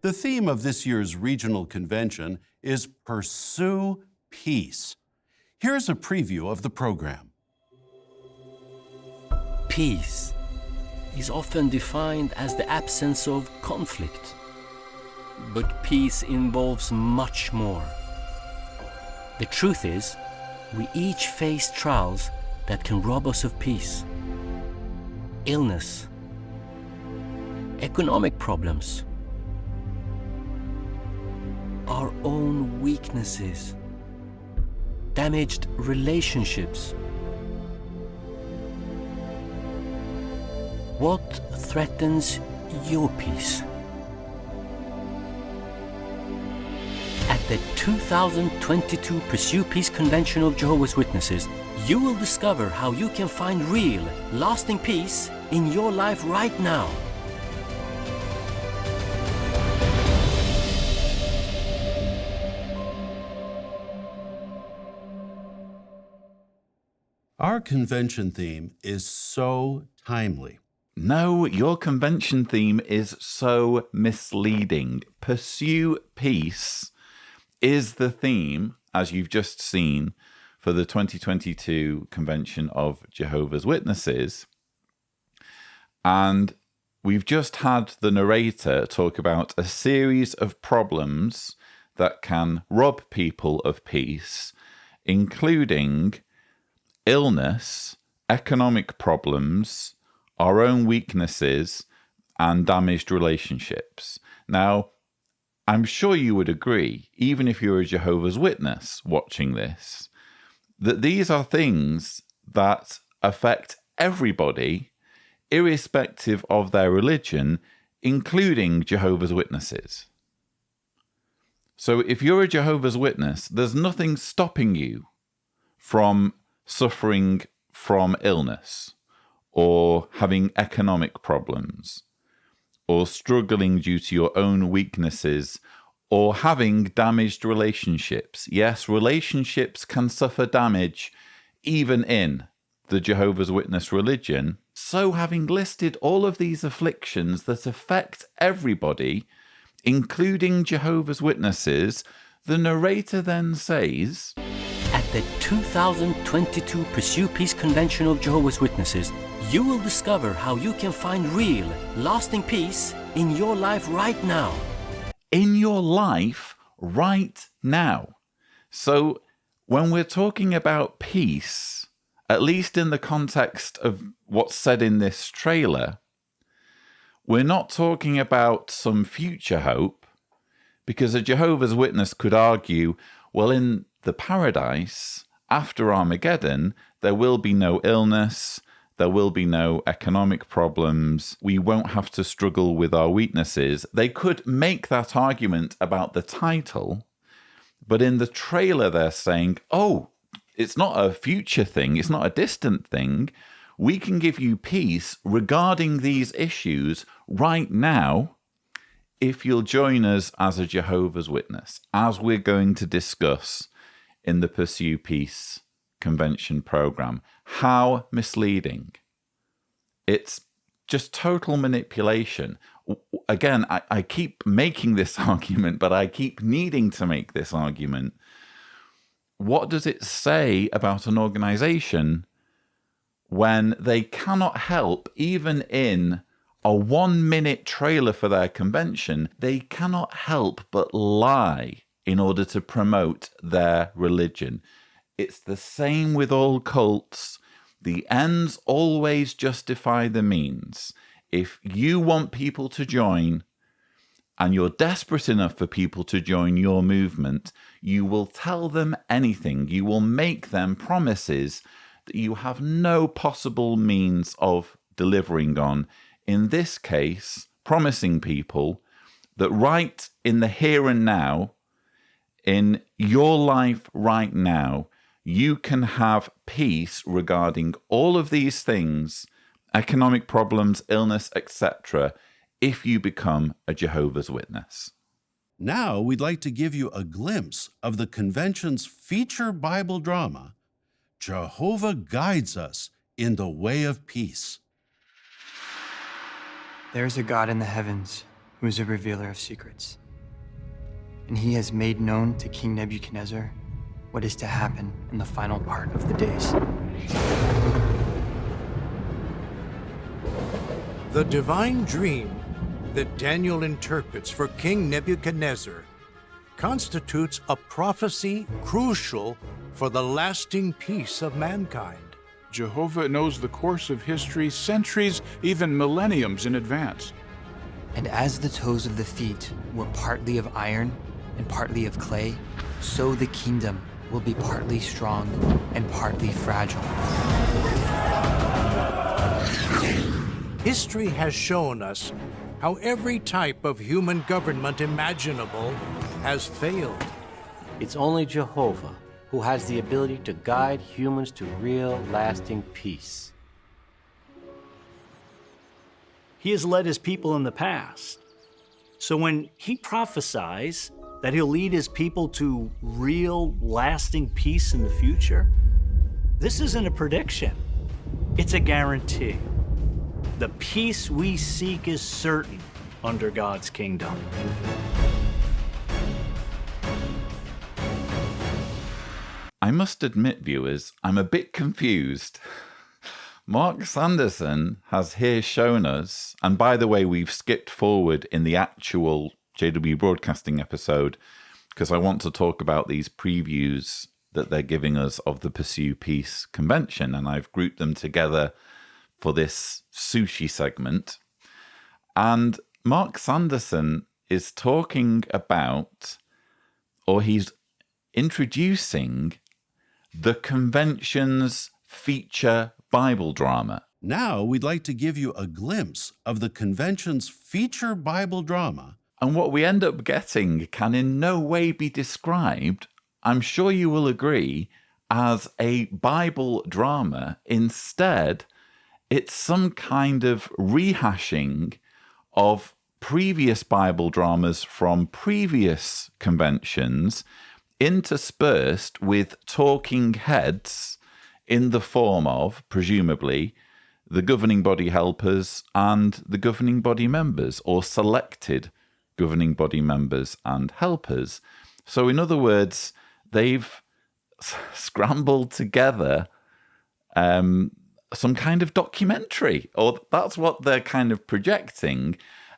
The theme of this year's regional convention is Pursue Peace. Here's a preview of the program. Peace is often defined as the absence of conflict. But peace involves much more. The truth is, we each face trials that can rob us of peace. Illness, economic problems, our own weaknesses, damaged relationships. What threatens your peace? At the 2022 Pursue Peace Convention of Jehovah's Witnesses, you will discover how you can find real, lasting peace in your life right now. Our convention theme is so timely. No, your convention theme is so misleading. Pursue Peace is the theme, as you've just seen, for the 2022 Convention of Jehovah's Witnesses. And we've just had the narrator talk about a series of problems that can rob people of peace, including illness, economic problems, our own weaknesses, and damaged relationships. Now, I'm sure you would agree, even if you're a Jehovah's Witness watching this, that these are things that affect everybody, irrespective of their religion, including Jehovah's Witnesses. So if you're a Jehovah's Witness, there's nothing stopping you from suffering from illness, or having economic problems, or struggling due to your own weaknesses, or having damaged relationships. Yes, relationships can suffer damage even in the Jehovah's Witness religion. So having listed all of these afflictions that affect everybody, including Jehovah's Witnesses, the narrator then says, at the 2022 Pursue Peace Convention of Jehovah's Witnesses, you will discover how you can find real, lasting peace in your life right now. In your life right now. So when we're talking about peace, at least in the context of what's said in this trailer, we're not talking about some future hope, because a Jehovah's Witness could argue, well, in the paradise, after Armageddon, there will be no illness, there will be no economic problems, we won't have to struggle with our weaknesses. They could make that argument about the title, but in the trailer they're saying, oh, it's not a future thing, it's not a distant thing. We can give you peace regarding these issues right now if you'll join us as a Jehovah's Witness, as we're going to discuss in the Pursue Peace Convention program. How misleading. It's just total manipulation. Again, I keep making this argument, but I keep needing to make this argument. What does it say about an organization when they cannot help, even in a 1-minute trailer for their convention, they cannot help but lie in order to promote their religion? It's the same with all cults. The ends always justify the means. If you want people to join, and you're desperate enough for people to join your movement, you will tell them anything. You will make them promises that you have no possible means of delivering on. In this case, promising people that right in the here and now, in your life right now, you can have peace regarding all of these things, economic problems, illness, etc., if you become a Jehovah's Witness. Now we'd like to give you a glimpse of the convention's feature Bible drama, Jehovah Guides Us in the Way of Peace. There is a God in the heavens who who is a revealer of secrets. And he has made known to King Nebuchadnezzar what is to happen in the final part of the days. The divine dream that Daniel interprets for King Nebuchadnezzar constitutes a prophecy crucial for the lasting peace of mankind. Jehovah knows the course of history centuries, even millenniums in advance. And as the toes of the feet were partly of iron and partly of clay, so the kingdom will be partly strong and partly fragile. History has shown us how every type of human government imaginable has failed. It's only Jehovah who has the ability to guide humans to real, lasting peace. He has led his people in the past. So when he prophesies that he'll lead his people to real, lasting peace in the future, this isn't a prediction. It's a guarantee. The peace we seek is certain under God's kingdom. I must admit, viewers, I'm a bit confused. Mark Sanderson has here shown us, and by the way, we've skipped forward in the actual JW Broadcasting episode because I want to talk about these previews that they're giving us of the Pursue Peace convention, and I've grouped them together for this sushi segment. And Mark Sanderson is talking about, or he's introducing, the convention's feature Bible drama. Now we'd like to give you a glimpse of the convention's feature Bible drama. And what we end up getting can in no way be described, I'm sure you will agree, as a Bible drama. Instead, it's some kind of rehashing of previous Bible dramas from previous conventions, interspersed with talking heads in the form of, presumably, the governing body helpers and the governing body members, or selected governing body members and helpers. So in other words, they've scrambled together some kind of documentary, or that's what they're kind of projecting.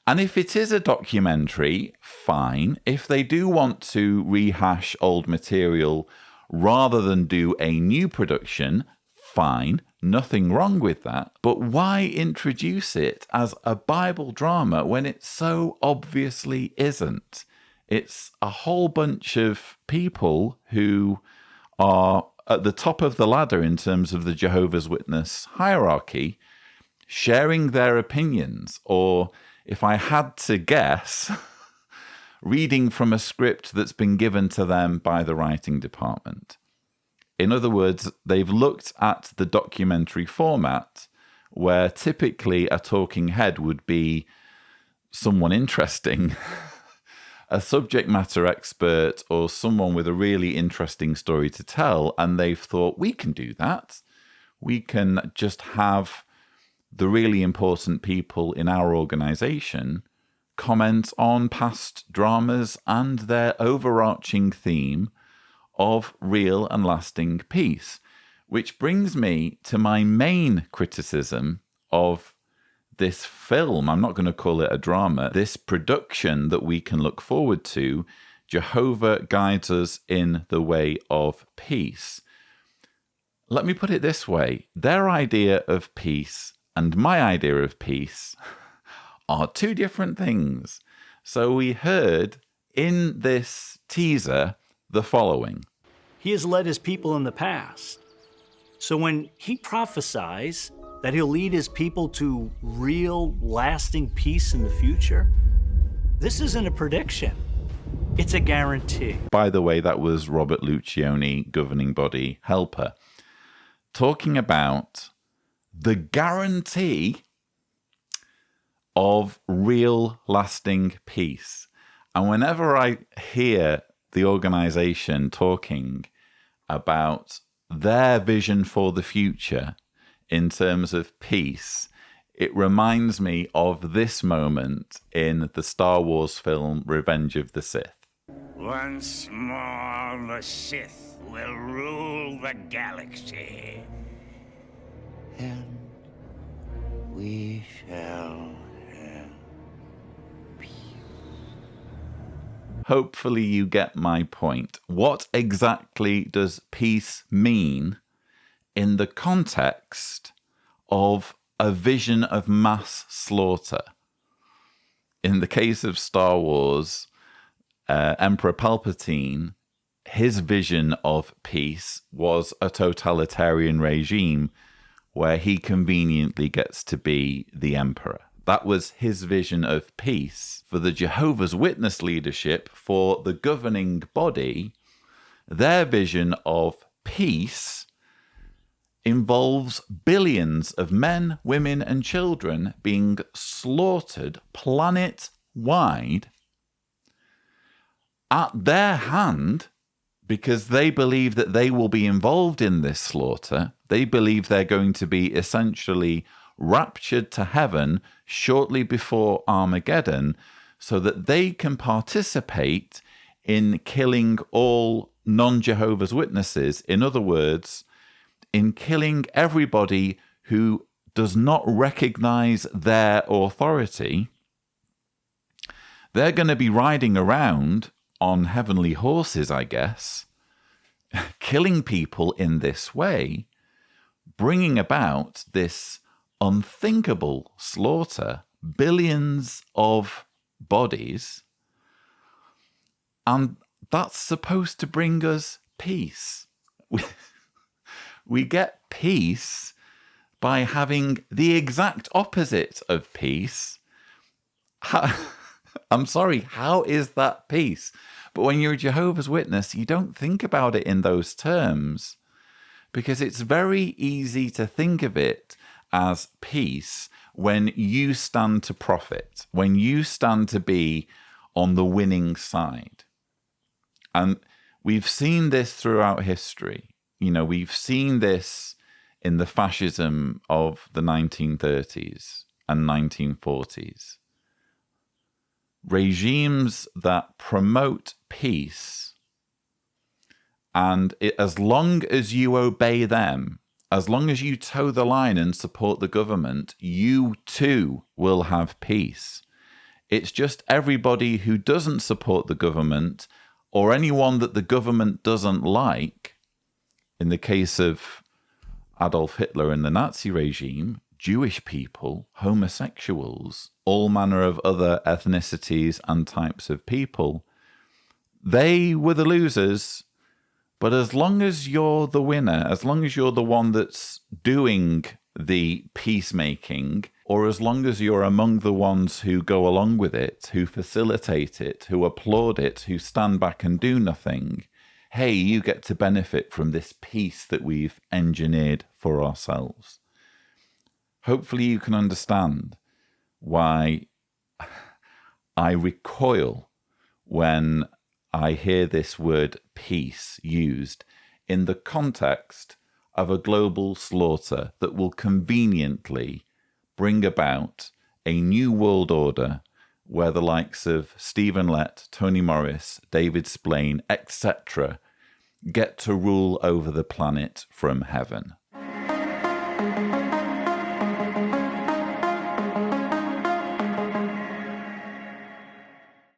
And if it is a documentary, fine. If they do want to rehash old material rather than do a new production, fine. Nothing wrong with that. But why introduce it as a Bible drama when it so obviously isn't? It's a whole bunch of people who are at the top of the ladder in terms of the Jehovah's Witness hierarchy, sharing their opinions, or if I had to guess, reading from a script that's been given to them by the writing department. In other words, they've looked at the documentary format, where typically a talking head would be someone interesting, a subject matter expert, or someone with a really interesting story to tell, and they've thought, we can do that. We can just have the really important people in our organization comment on past dramas and their overarching theme of real and lasting peace. Which brings me to my main criticism of this film. I'm not going to call it a drama. This production that we can look forward to, Jehovah Guides Us in the Way of Peace. Let me put it this way. Their idea of peace and my idea of peace are two different things. So we heard in this teaser the following. He has led his people in the past. So when he prophesies that he'll lead his people to real, lasting peace in the future, this isn't a prediction. It's a guarantee. By the way, that was Robert Lucioni, governing body helper, talking about the guarantee of real, lasting peace. And whenever I hear the organization talking about their vision for the future in terms of peace, it reminds me of this moment in the Star Wars film Revenge of the Sith. Once more, the Sith will rule the galaxy. And we shall have peace. Hopefully you get my point. What exactly does peace mean in the context of a vision of mass slaughter? In the case of Star Wars, Emperor Palpatine, his vision of peace was a totalitarian regime where he conveniently gets to be the emperor. That was his vision of peace. For the Jehovah's Witness leadership, for the governing body, their vision of peace involves billions of men, women, and children being slaughtered planet-wide at their hand, because they believe that they will be involved in this slaughter. They believe they're going to be essentially raptured to heaven shortly before Armageddon so that they can participate in killing all non-Jehovah's Witnesses. In other words, in killing everybody who does not recognize their authority. They're going to be riding around on heavenly horses, I guess, killing people in this way, bringing about this unthinkable slaughter, billions of bodies, and that's supposed to bring us peace. We get peace by having the exact opposite of peace. I'm sorry, how is that peace? But when you're a Jehovah's Witness, you don't think about it in those terms, because it's very easy to think of it as peace when you stand to profit, when you stand to be on the winning side. And we've seen this throughout history. You know, we've seen this in the fascism of the 1930s and 1940s. Regimes that promote peace, and as long as you obey them, as long as you toe the line and support the government, you too will have peace. It's just everybody who doesn't support the government, or anyone that the government doesn't like, in the case of Adolf Hitler and the Nazi regime, Jewish people, homosexuals, all manner of other ethnicities and types of people, they were the losers. But as long as you're the winner, as long as you're the one that's doing the peacemaking, or as long as you're among the ones who go along with it, who facilitate it, who applaud it, who stand back and do nothing, hey, you get to benefit from this peace that we've engineered for ourselves. Hopefully you can understand why I recoil when I hear this word peace used in the context of a global slaughter that will conveniently bring about a new world order where the likes of Stephen Lett, Tony Morris, David Splane, etc. get to rule over the planet from heaven.